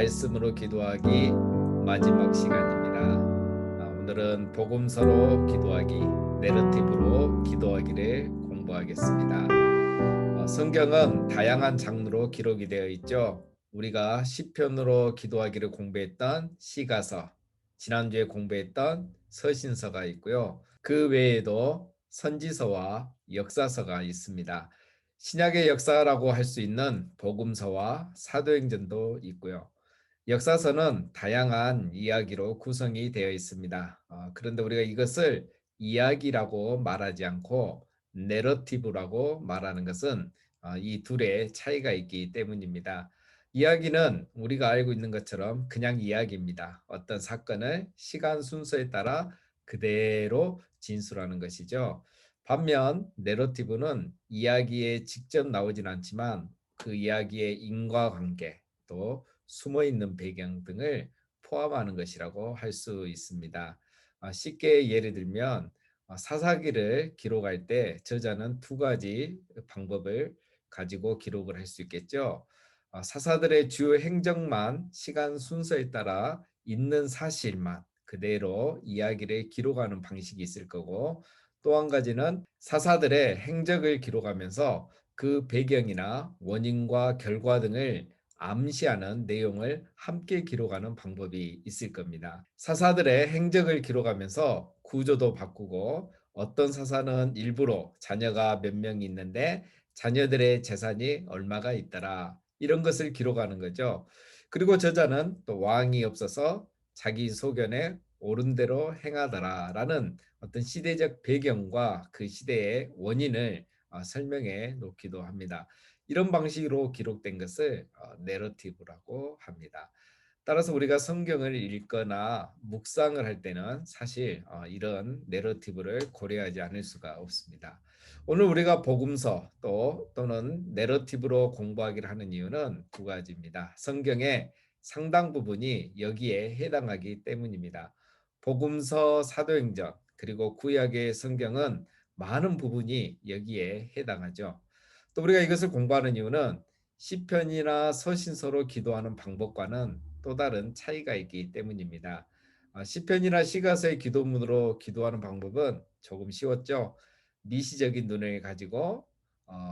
말씀으로 기도하기 마지막 시간입니다. 오늘은 복음서로 기도하기, 내러티브로 기도하기를 공부하겠습니다. 성경은 다양한 장르로 기록이 되어 있죠. 우리가 시편으로 기도하기를 공부했던 시가서, 지난주에 공부했던 서신서가 있고요. 그 외에도 선지서와 역사서가 있습니다. 신약의 역사라고 할 수 있는 복음서와 사도행전도 있고요. 역사서는 다양한 이야기로 구성이 되어 있습니다. 그런데 우리가 이것을 이야기라고 말하지 않고 내러티브라고 말하는 것은 이 둘의 차이가 있기 때문입니다. 이야기는 우리가 알고 있는 것처럼 그냥 이야기입니다. 어떤 사건을 시간 순서에 따라 그대로 진술하는 것이죠. 반면 내러티브는 이야기에 직접 나오진 않지만 그 이야기의 인과관계 또 숨어 있는 배경 등을 포함하는 것이라고 할 수 있습니다. 쉽게 예를 들면 사사기를 기록할 때 저자는 두 가지 방법을 가지고 기록을 할 수 있겠죠. 사사들의 주요 행적만 시간 순서에 따라 있는 사실만 그대로 이야기를 기록하는 방식이 있을 거고, 또 한 가지는 사사들의 행적을 기록하면서 그 배경이나 원인과 결과 등을 암시하는 내용을 함께 기록하는 방법이 있을 겁니다. 사사들의 행적을 기록하면서 구조도 바꾸고, 어떤 사사는 일부러 자녀가 몇 명이 있는데 자녀들의 재산이 얼마가 있더라, 이런 것을 기록하는 거죠. 그리고 저자는 또 왕이 없어서 자기 소견에 옳은 대로 행하더라라는 어떤 시대적 배경과 그 시대의 원인을 설명해 놓기도 합니다. 이런 방식으로 기록된 것을 내러티브라고 합니다. 따라서 우리가 성경을 읽거나 묵상을 할 때는 사실 이런 내러티브를 고려하지 않을 수가 없습니다. 오늘 우리가 복음서 또는 내러티브로 공부하기를 하는 이유는 두 가지입니다. 성경의 상당 부분이 여기에 해당하기 때문입니다. 복음서, 사도행전, 그리고 구약의 성경은 많은 부분이 여기에 해당하죠. 또 우리가 이것을 공부하는 이유는 시편이나 서신서로 기도하는 방법과는 또 다른 차이가 있기 때문입니다. 시편이나 시가서의 기도문으로 기도하는 방법은 조금 쉬웠죠. 미시적인 눈을 가지고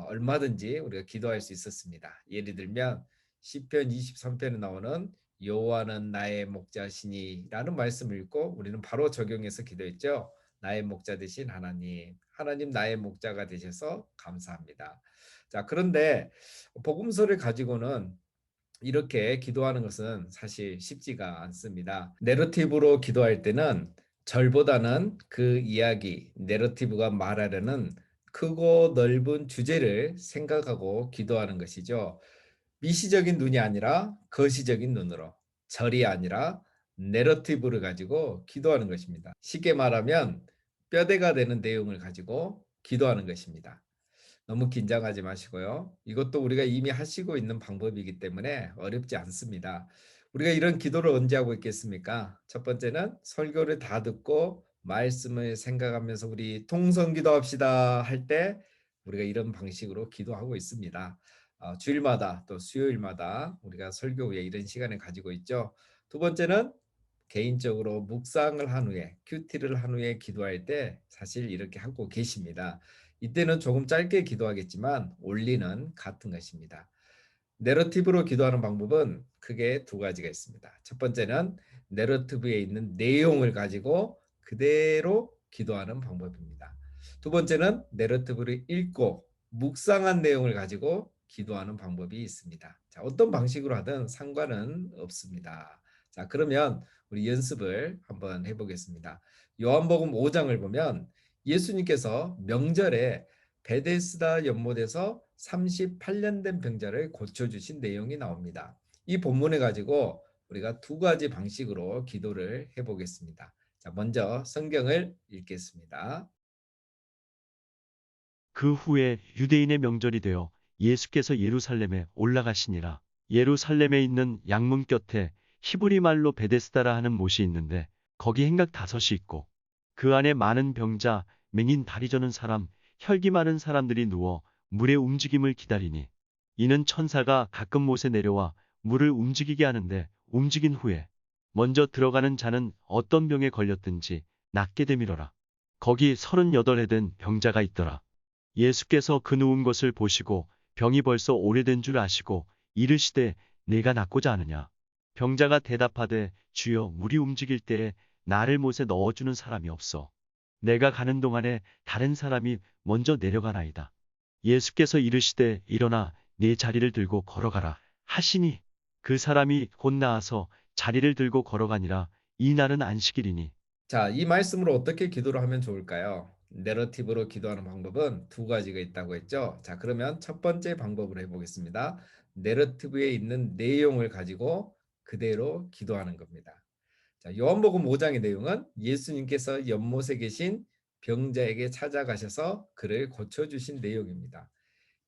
얼마든지 우리가 기도할 수 있었습니다. 예를 들면 시편 23편에 나오는 여호와는 나의 목자시니라는 말씀을 읽고 우리는 바로 적용해서 기도했죠. 나의 목자 되신 하나님, 하나님 나의 목자가 되셔서 감사합니다. 자, 그런데 복음서를 가지고는 이렇게 기도하는 것은 사실 쉽지가 않습니다. 내러티브로 기도할 때는 절보다는 그 이야기, 내러티브가 말하려는 크고 넓은 주제를 생각하고 기도하는 것이죠. 미시적인 눈이 아니라 거시적인 눈으로, 절이 아니라 내러티브를 가지고 기도하는 것입니다. 쉽게 말하면 뼈대가 되는 내용을 가지고 기도하는 것입니다. 너무 긴장하지 마시고요. 이것도 우리가 이미 하시고 있는 방법이기 때문에 어렵지 않습니다. 우리가 이런 기도를 언제 하고 있겠습니까? 첫 번째는 설교를 다 듣고 말씀을 생각하면서 우리 통성 기도합시다 할 때 우리가 이런 방식으로 기도하고 있습니다. 주일마다 또 수요일마다 우리가 설교 후에 이런 시간을 가지고 있죠. 두 번째는 개인적으로 묵상을 한 후에 큐티를 한 후에 기도할 때 사실 이렇게 하고 계십니다. 이때는 조금 짧게 기도하겠지만 원리는 같은 것입니다. 내러티브로 기도하는 방법은 크게 두 가지가 있습니다. 첫 번째는 내러티브에 있는 내용을 가지고 그대로 기도하는 방법입니다. 두 번째는 내러티브를 읽고 묵상한 내용을 가지고 기도하는 방법이 있습니다. 자, 어떤 방식으로 하든 상관은 없습니다. 자, 그러면 우리 연습을 한번 해보겠습니다. 요한복음 5장을 보면 예수님께서 명절에 베데스다 연못에서 38년 된 병자를 고쳐주신 내용이 나옵니다. 이 본문을 가지고 우리가 두 가지 방식으로 기도를 해보겠습니다. 자, 먼저 성경을 읽겠습니다. 그 후에 유대인의 명절이 되어 예수께서 예루살렘에 올라가시니라. 예루살렘에 있는 양문 곁에 히브리 말로 베데스다라 하는 못이 있는데 거기 행각 5이 있고 그 안에 많은 병자, 맹인 다리 저는 사람, 혈기 많은 사람들이 누워 물의 움직임을 기다리니 이는 천사가 가끔 못에 내려와 물을 움직이게 하는데 움직인 후에 먼저 들어가는 자는 어떤 병에 걸렸든지 낫게 되밀어라. 거기 38해 된 병자가 있더라. 예수께서 그 누운 것을 보시고 병이 벌써 오래된 줄 아시고 이르시되 내가 낫고자 하느냐. 병자가 대답하되 주여 물이 움직일 때에 나를 못에 넣어주는 사람이 없어. 내가 가는 동안에 다른 사람이 먼저 내려가나이다. 예수께서 이르시되 일어나 네 자리를 들고 걸어가라 하시니 그 사람이 곧 나아서 자리를 들고 걸어가니라. 이 날은 안식일이니. 자, 이 말씀으로 어떻게 기도를 하면 좋을까요? 내러티브로 기도하는 방법은 두 가지가 있다고 했죠. 자, 그러면 첫 번째 방법으로 해보겠습니다. 내러티브에 있는 내용을 가지고 그대로 기도하는 겁니다. 자, 요한복음 5장의 내용은 예수님께서 연못에 계신 병자에게 찾아가셔서 그를 고쳐주신 내용입니다.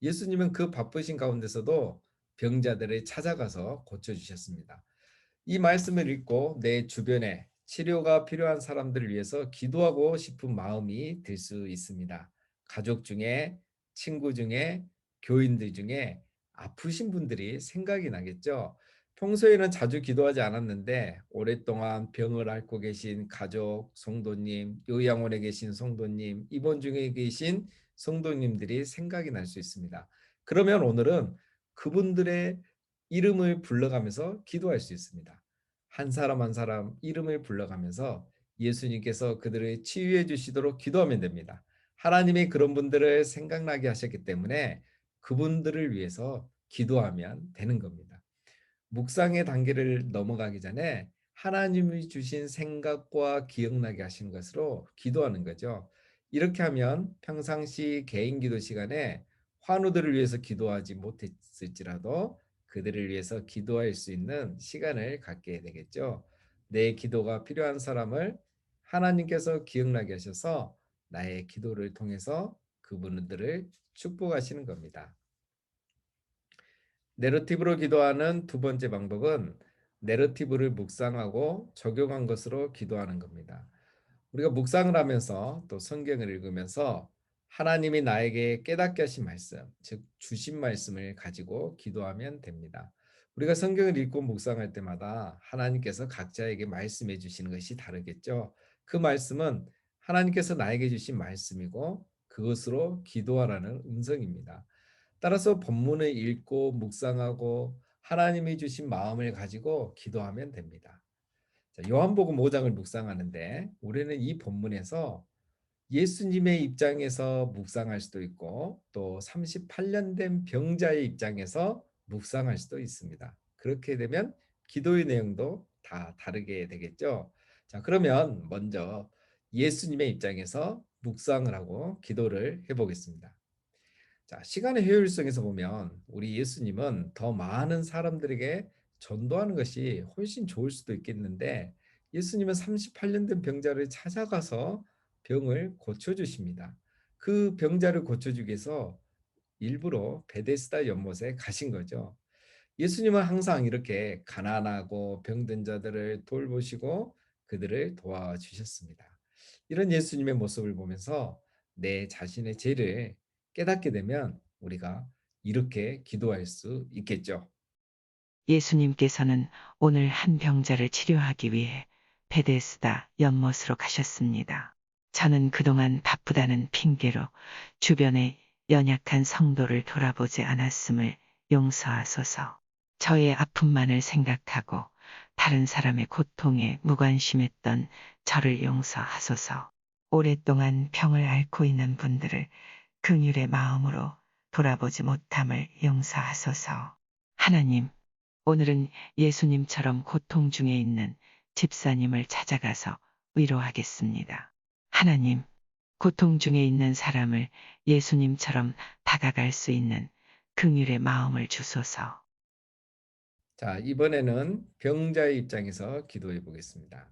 예수님은 그 바쁘신 가운데서도 병자들을 찾아가서 고쳐주셨습니다. 이 말씀을 읽고 내 주변에 치료가 필요한 사람들을 위해서 기도하고 싶은 마음이 들 수 있습니다. 가족 중에, 친구 중에, 교인들 중에 아프신 분들이 생각이 나겠죠. 평소에는 자주 기도하지 않았는데 오랫동안 병을 앓고 계신 가족, 성도님, 요양원에 계신 성도님, 입원 중에 계신 성도님들이 생각이 날 수 있습니다. 그러면 오늘은 그분들의 이름을 불러가면서 기도할 수 있습니다. 한 사람 한 사람 이름을 불러가면서 예수님께서 그들을 치유해 주시도록 기도하면 됩니다. 하나님이 그런 분들을 생각나게 하셨기 때문에 그분들을 위해서 기도하면 되는 겁니다. 묵상의 단계를 넘어가기 전에 하나님이 주신 생각과 기억나게 하시는 것으로 기도하는 거죠. 이렇게 하면 평상시 개인 기도 시간에 환우들을 위해서 기도하지 못했을지라도 그들을 위해서 기도할 수 있는 시간을 갖게 되겠죠. 내 기도가 필요한 사람을 하나님께서 기억나게 하셔서 나의 기도를 통해서 그분들을 축복하시는 겁니다. 내러티브로 기도하는 두 번째 방법은 내러티브를 묵상하고 적용한 것으로 기도하는 겁니다. 우리가 묵상을 하면서 또 성경을 읽으면서 하나님이 나에게 깨닫게 하신 말씀, 즉 주신 말씀을 가지고 기도하면 됩니다. 우리가 성경을 읽고 묵상할 때마다 하나님께서 각자에게 말씀해 주시는 것이 다르겠죠. 그 말씀은 하나님께서 나에게 주신 말씀이고 그것으로 기도하라는 음성입니다. 따라서 본문을 읽고 묵상하고 하나님이 주신 마음을 가지고 기도하면 됩니다. 자, 요한복음 5장을 묵상하는데 우리는 이 본문에서 예수님의 입장에서 묵상할 수도 있고 또 38년 된 병자의 입장에서 묵상할 수도 있습니다. 그렇게 되면 기도의 내용도 다 다르게 되겠죠. 자, 그러면 먼저 예수님의 입장에서 묵상을 하고 기도를 해보겠습니다. 자, 시간의 효율성에서 보면 우리 예수님은 더 많은 사람들에게 전도하는 것이 훨씬 좋을 수도 있겠는데 예수님은 38년 된 병자를 찾아가서 병을 고쳐주십니다. 그 병자를 고쳐주기 위해서 일부러 베데스다 연못에 가신 거죠. 예수님은 항상 이렇게 가난하고 병든 자들을 돌보시고 그들을 도와주셨습니다. 이런 예수님의 모습을 보면서 내 자신의 죄를 깨닫게 되면 우리가 이렇게 기도할 수 있겠죠. 예수님께서는 오늘 한 병자를 치료하기 위해 베데스다 연못으로 가셨습니다. 저는 그동안 바쁘다는 핑계로 주변의 연약한 성도를 돌아보지 않았음을 용서하소서. 저의 아픔만을 생각하고 다른 사람의 고통에 무관심했던 저를 용서하소서. 오랫동안 병을 앓고 있는 분들을 긍휼의 마음으로 돌아보지 못함을 용서하소서. 하나님, 오늘은 예수님처럼 고통 중에 있는 집사님을 찾아가서 위로하겠습니다. 하나님, 고통 중에 있는 사람을 예수님처럼 다가갈 수 있는 긍휼의 마음을 주소서. 자, 이번에는 병자의 입장에서 기도해 보겠습니다.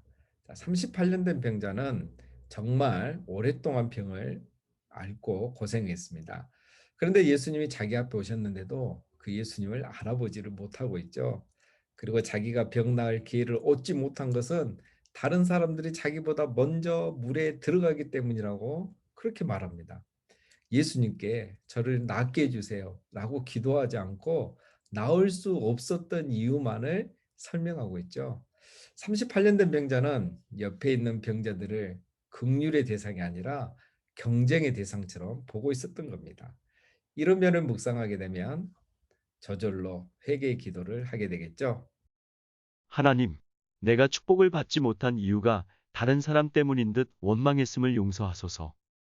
자, 38년 된 병자는 정말 오랫동안 병을 앓고 고생했습니다. 그런데 예수님이 자기 앞에 오셨는데도 그 예수님을 알아보지를 못하고 있죠. 그리고 자기가 병 나을 기회를 얻지 못한 것은 다른 사람들이 자기보다 먼저 물에 들어가기 때문이라고 그렇게 말합니다. 예수님께 저를 낫게 해주세요 라고 기도하지 않고 나올 수 없었던 이유만을 설명하고 있죠. 38년 된 병자는 옆에 있는 병자들을 긍휼의 대상이 아니라 경쟁의 대상처럼 보고 있었던 겁니다. 이런 면을 묵상하게 되면 저절로 회개의 기도를 하게 되겠죠. 하나님, 내가 축복을 받지 못한 이유가 다른 사람 때문인 듯 원망했음을 용서하소서.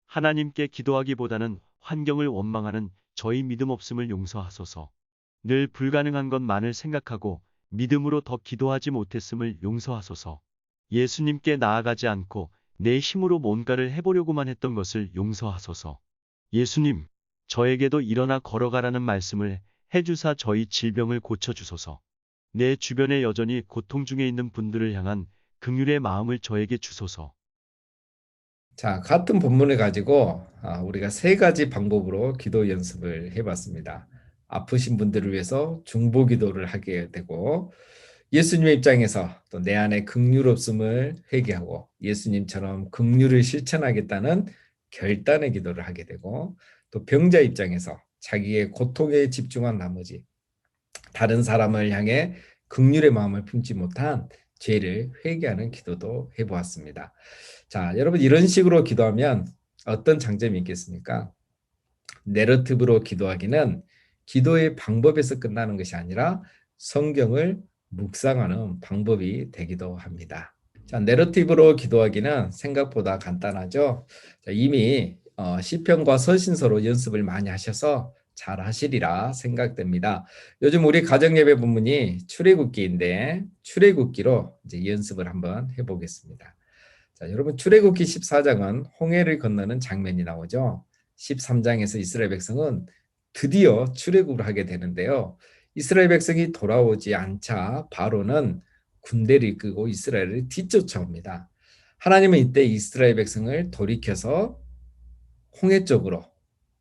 하나님께 기도하기보다는 환경을 원망하는 저희 믿음 없음을 용서하소서. 늘 불가능한 것만을 생각하고 믿음으로 더 기도하지 못했음을 용서하소서. 예수님께 나아가지 않고 내 힘으로 뭔가를 해보려고만 했던 것을 용서하소서. 예수님, 저에게도 일어나 걸어가라는 말씀을 해주사 저희 질병을 고쳐주소서. 내 주변에 여전히 고통 중에 있는 분들을 향한 긍휼의 마음을 저에게 주소서. 자, 같은 본문을 가지고 우리가 세 가지 방법으로 기도 연습을 해봤습니다. 아프신 분들을 위해서 중보 기도를 하게 되고, 예수님의 입장에서 또 내 안에 긍휼 없음을 회개하고 예수님처럼 긍휼을 실천하겠다는 결단의 기도를 하게 되고, 또 병자 입장에서 자기의 고통에 집중한 나머지 다른 사람을 향해 긍휼의 마음을 품지 못한 죄를 회개하는 기도도 해보았습니다. 자, 여러분 이런 식으로 기도하면 어떤 장점이 있겠습니까? 내러티브로 기도하기는 기도의 방법에서 끝나는 것이 아니라 성경을 묵상하는 방법이 되기도 합니다. 자, 내러티브로 기도하기는 생각보다 간단하죠. 자, 이미 시편과 서신서로 연습을 많이 하셔서 잘 하시리라 생각됩니다. 요즘 우리 가정예배 본문이 출애굽기인데 출애굽기로 이제 연습을 한번 해보겠습니다. 자, 여러분 출애굽기 14장은 홍해를 건너는 장면이 나오죠. 13장에서 이스라엘 백성은 드디어 출애굽을 하게 되는데요. 이스라엘 백성이 돌아오지 않자 바로는 군대를 이끌고 이스라엘을 뒤쫓아옵니다. 하나님은 이때 이스라엘 백성을 돌이켜서 홍해 쪽으로,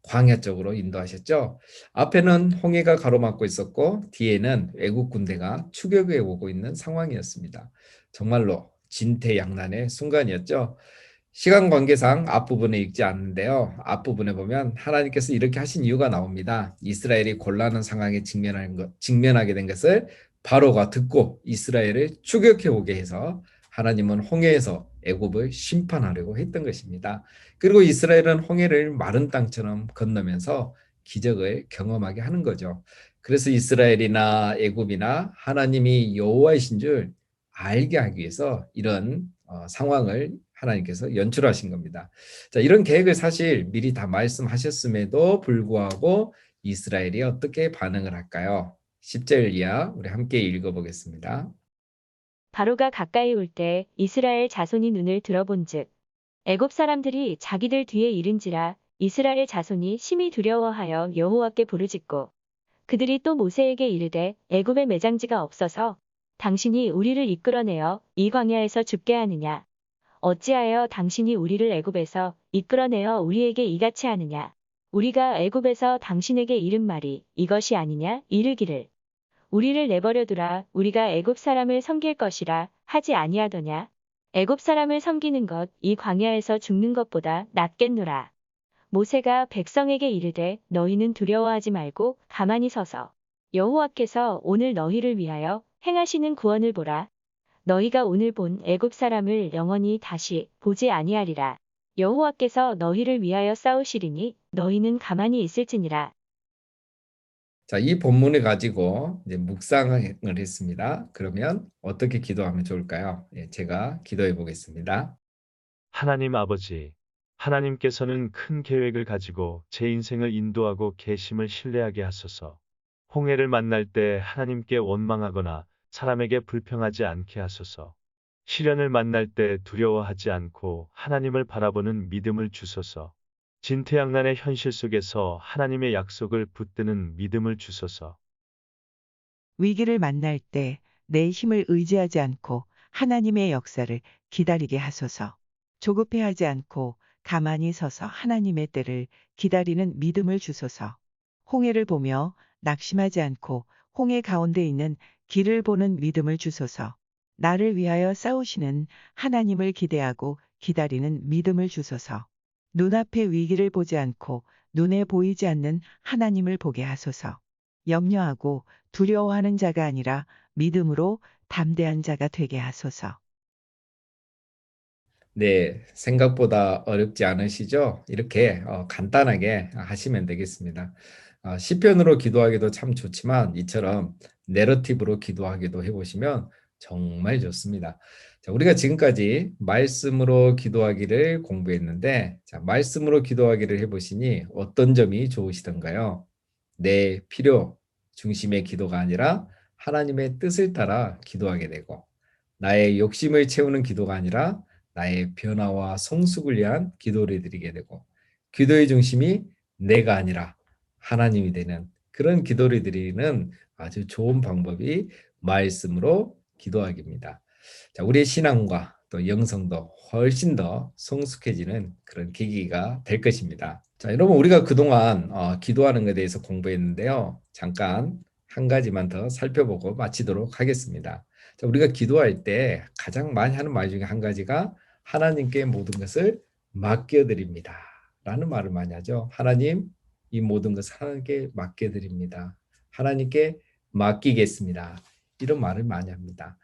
광야 쪽으로 인도하셨죠. 앞에는 홍해가 가로막고 있었고 뒤에는 외국 군대가 추격해 오고 있는 상황이었습니다. 정말로 진퇴양난의 순간이었죠. 시간 관계상 앞부분에 읽지 않는데요. 앞부분에 보면 하나님께서 이렇게 하신 이유가 나옵니다. 이스라엘이 곤란한 상황에 직면하게 된 것을 바로가 듣고 이스라엘을 추격해 오게 해서 하나님은 홍해에서 애굽을 심판하려고 했던 것입니다. 그리고 이스라엘은 홍해를 마른 땅처럼 건너면서 기적을 경험하게 하는 거죠. 그래서 이스라엘이나 애굽이나 하나님이 여호와이신 줄 알게 하기 위해서 이런 상황을 하나님께서 연출하신 겁니다. 자, 이런 계획을 사실 미리 다 말씀하셨음에도 불구하고 이스라엘이 어떻게 반응을 할까요? 10절 이하 우리 함께 읽어보겠습니다. 바로가 가까이 올 때 이스라엘 자손이 눈을 들어본즉 애굽 사람들이 자기들 뒤에 이른지라 이스라엘 자손이 심히 두려워하여 여호와께 부르짖고 그들이 또 모세에게 이르되 애굽에 매장지가 없어서 당신이 우리를 이끌어내어 이 광야에서 죽게 하느냐 어찌하여 당신이 우리를 애굽에서 이끌어내어 우리에게 이같이 하느냐 우리가 애굽에서 당신에게 이른 말이 이것이 아니냐 이르기를 우리를 내버려 두라 우리가 애굽 사람을 섬길 것이라 하지 아니하더냐 애굽 사람을 섬기는 것 이 광야에서 죽는 것보다 낫겠노라. 모세가 백성에게 이르되 너희는 두려워하지 말고 가만히 서서 여호와께서 오늘 너희를 위하여 행하시는 구원을 보라. 너희가 오늘 본 애굽 사람을 영원히 다시 보지 아니하리라. 여호와께서 너희를 위하여 싸우시리니 너희는 가만히 있을지니라. 자, 이 본문을 가지고 이제 묵상을 했습니다. 그러면 어떻게 기도하면 좋을까요? 제가 기도해 보겠습니다. 하나님 아버지, 하나님께서는 큰 계획을 가지고 제 인생을 인도하고 계심을 신뢰하게 하소서. 홍해를 만날 때 하나님께 원망하거나 사람에게 불평하지 않게 하소서. 시련을 만날 때 두려워하지 않고 하나님을 바라보는 믿음을 주소서. 진퇴양난의 현실 속에서 하나님의 약속을 붙드는 믿음을 주소서. 위기를 만날 때 내 힘을 의지하지 않고 하나님의 역사를 기다리게 하소서. 조급해하지 않고 가만히 서서 하나님의 때를 기다리는 믿음을 주소서. 홍해를 보며 낙심하지 않고 홍해 가운데 있는 길을 보는 믿음을 주소서. 나를 위하여 싸우시는 하나님을 기대하고 기다리는 믿음을 주소서. 눈앞의 위기를 보지 않고 눈에 보이지 않는 하나님을 보게 하소서. 염려하고 두려워하는 자가 아니라 믿음으로 담대한 자가 되게 하소서. 네, 생각보다 어렵지 않으시죠? 이렇게 간단하게 하시면 되겠습니다. 시편으로 기도하기도 참 좋지만 이처럼 내러티브로 기도하기도 해보시면 정말 좋습니다. 자, 우리가 지금까지 말씀으로 기도하기를 공부했는데, 자, 말씀으로 기도하기를 해보시니 어떤 점이 좋으시던가요? 내 필요 중심의 기도가 아니라 하나님의 뜻을 따라 기도하게 되고, 나의 욕심을 채우는 기도가 아니라 나의 변화와 성숙을 위한 기도를 드리게 되고, 기도의 중심이 내가 아니라 하나님이 되는 그런 기도를 드리는 아주 좋은 방법이 말씀으로 기도하기입니다. 자, 우리의 신앙과 또 영성도 훨씬 더 성숙해지는 그런 계기가 될 것입니다. 자, 여러분, 우리가 그동안 기도하는 것에 대해서 공부했는데요. 잠깐 한 가지만 더 살펴보고 마치도록 하겠습니다. 자, 우리가 기도할 때 가장 많이 하는 말 중에 한 가지가 하나님께 모든 것을 맡겨드립니다 라는 말을 많이 하죠. 하나님, 이 모든 것을 하나님께 맡겨드립니다. 하나님께 맡기겠습니다. 이런 말을 많이 합니다.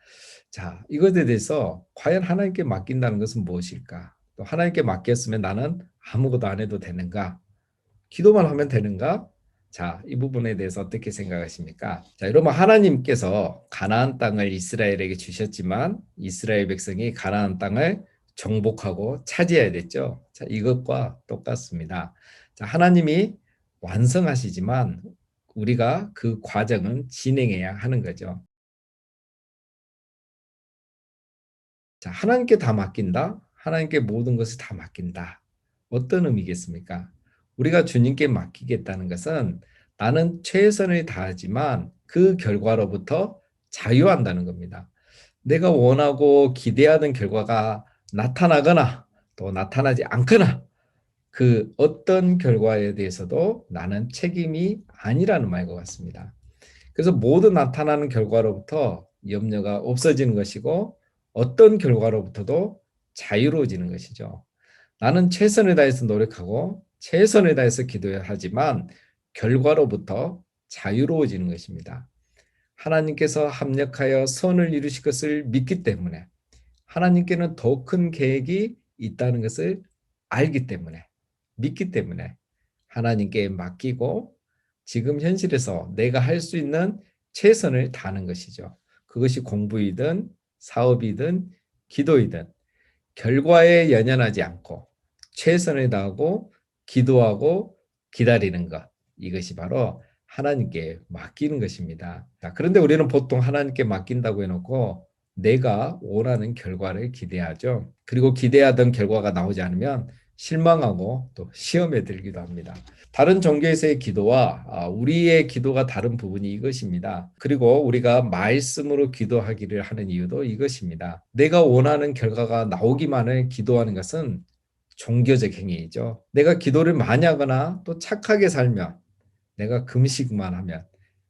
자, 이것에 대해서 과연 하나님께 맡긴다는 것은 무엇일까? 또 하나님께 맡겼으면 나는 아무것도 안 해도 되는가? 기도만 하면 되는가? 자, 이 부분에 대해서 어떻게 생각하십니까? 자, 여러분, 하나님께서 가나안 땅을 이스라엘에게 주셨지만 이스라엘 백성이 가나안 땅을 정복하고 차지해야 됐죠. 자, 이것과 똑같습니다. 자, 하나님이 완성하시지만 우리가 그 과정은 진행해야 하는 거죠. 자, 하나님께 다 맡긴다? 하나님께 모든 것을 다 맡긴다. 어떤 의미겠습니까? 우리가 주님께 맡기겠다는 것은 나는 최선을 다하지만 그 결과로부터 자유한다는 겁니다. 내가 원하고 기대하는 결과가 나타나거나 또 나타나지 않거나 그 어떤 결과에 대해서도 나는 책임이 아니라는 말과 같습니다. 그래서 모든 나타나는 결과로부터 염려가 없어지는 것이고 어떤 결과로부터도 자유로워지는 것이죠. 나는 최선을 다해서 노력하고 최선을 다해서 기도해야 하지만 결과로부터 자유로워지는 것입니다. 하나님께서 합력하여 선을 이루실 것을 믿기 때문에 하나님께는 더 큰 계획이 있다는 것을 알기 때문에 믿기 때문에 하나님께 맡기고 지금 현실에서 내가 할 수 있는 최선을 다하는 것이죠. 그것이 공부이든 사업이든 기도이든 결과에 연연하지 않고 최선을 다하고 기도하고 기다리는 것, 이것이 바로 하나님께 맡기는 것입니다. 자, 그런데 우리는 보통 하나님께 맡긴다고 해놓고 내가 원하는 결과를 기대하죠. 그리고 기대하던 결과가 나오지 않으면 실망하고 또 시험에 들기도 합니다. 다른 종교에서의 기도와 우리의 기도가 다른 부분이 이것입니다. 그리고 우리가 말씀으로 기도하기를 하는 이유도 이것입니다. 내가 원하는 결과가 나오기만을 기도하는 것은 종교적 행위이죠. 내가 기도를 많이 하거나 또 착하게 살면 내가 금식만 하면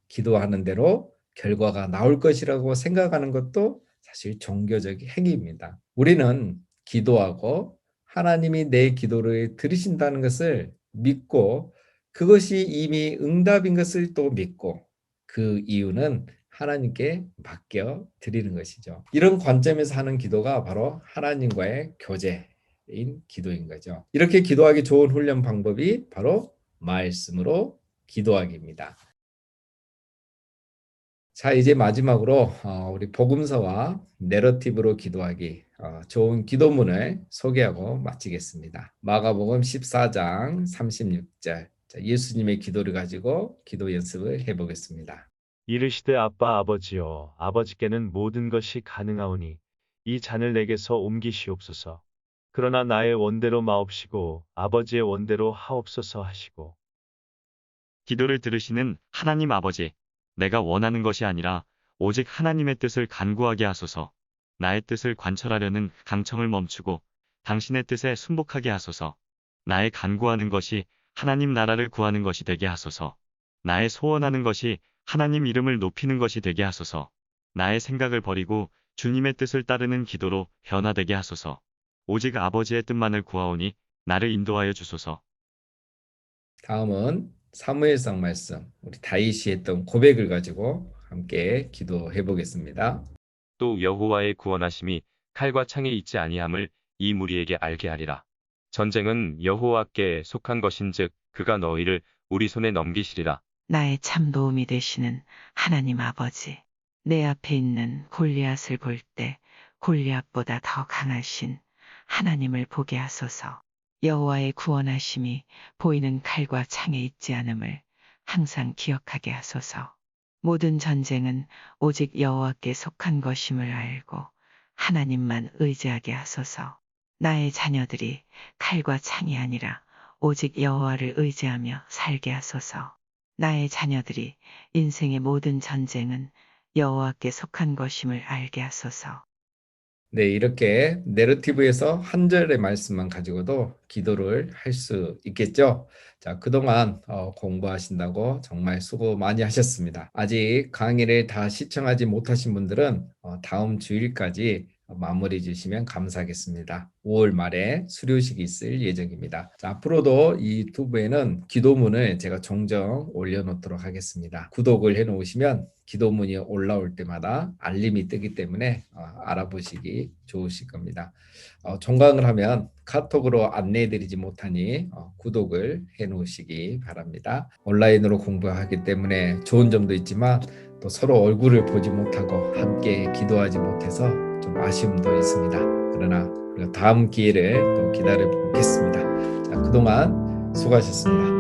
기도하는 대로 결과가 나올 것이라고 생각하는 것도 사실 종교적 행위입니다. 우리는 기도하고 하나님이 내 기도를 들으신다는 것을 믿고 그것이 이미 응답인 것을 또 믿고 그 이유는 하나님께 맡겨 드리는 것이죠. 이런 관점에서 하는 기도가 바로 하나님과의 교제인 기도인 거죠. 이렇게 기도하기 좋은 훈련 방법이 바로 말씀으로 기도하기입니다. 자, 이제 마지막으로 우리 복음서와 내러티브로 기도하기 좋은 기도문을 소개하고 마치겠습니다. 마가복음 14장 36절. 자, 예수님의 기도를 가지고 기도 연습을 해보겠습니다. 이르시되 아빠 아버지여 아버지께는 모든 것이 가능하오니 이 잔을 내게서 옮기시옵소서. 그러나 나의 원대로 마옵시고 아버지의 원대로 하옵소서 하시고. 기도를 들으시는 하나님 아버지, 내가 원하는 것이 아니라 오직 하나님의 뜻을 간구하게 하소서. 나의 뜻을 관철하려는 강청을 멈추고 당신의 뜻에 순복하게 하소서. 나의 간구하는 것이 하나님 나라를 구하는 것이 되게 하소서. 나의 소원하는 것이 하나님 이름을 높이는 것이 되게 하소서. 나의 생각을 버리고 주님의 뜻을 따르는 기도로 변화되게 하소서. 오직 아버지의 뜻만을 구하오니 나를 인도하여 주소서. 다음은 사무엘상 말씀, 우리 다윗이 했던 고백을 가지고 함께 기도해 보겠습니다. 또 여호와의 구원하심이 칼과 창에 있지 아니함을 이 무리에게 알게 하리라. 전쟁은 여호와께 속한 것인즉 그가 너희를 우리 손에 넘기시리라. 나의 참 도움이 되시는 하나님 아버지, 내 앞에 있는 골리앗을 볼 때 골리앗보다 더 강하신 하나님을 보게 하소서. 여호와의 구원하심이 보이는 칼과 창에 있지 않음을 항상 기억하게 하소서. 모든 전쟁은 오직 여호와께 속한 것임을 알고 하나님만 의지하게 하소서. 나의 자녀들이 칼과 창이 아니라 오직 여호와를 의지하며 살게 하소서. 나의 자녀들이 인생의 모든 전쟁은 여호와께 속한 것임을 알게 하소서. 네, 이렇게 내러티브에서 한 절의 말씀만 가지고도 기도를 할 수 있겠죠. 자, 그동안 공부하신다고 정말 수고 많이 하셨습니다. 아직 강의를 다 시청하지 못하신 분들은 다음 주일까지 마무리 주시면 감사하겠습니다. 5월 말에 수료식이 있을 예정입니다. 자, 앞으로도 이 유튜브에는 기도문을 제가 종종 올려놓도록 하겠습니다. 구독을 해놓으시면 기도문이 올라올 때마다 알림이 뜨기 때문에 알아보시기 좋으실 겁니다. 종강을 하면 카톡으로 안내해드리지 못하니 구독을 해놓으시기 바랍니다. 온라인으로 공부하기 때문에 좋은 점도 있지만 또 서로 얼굴을 보지 못하고 함께 기도하지 못해서 좀 아쉬움도 있습니다. 그러나 우리가 다음 기회를 또 기다려 보겠습니다. 자, 그동안 수고하셨습니다.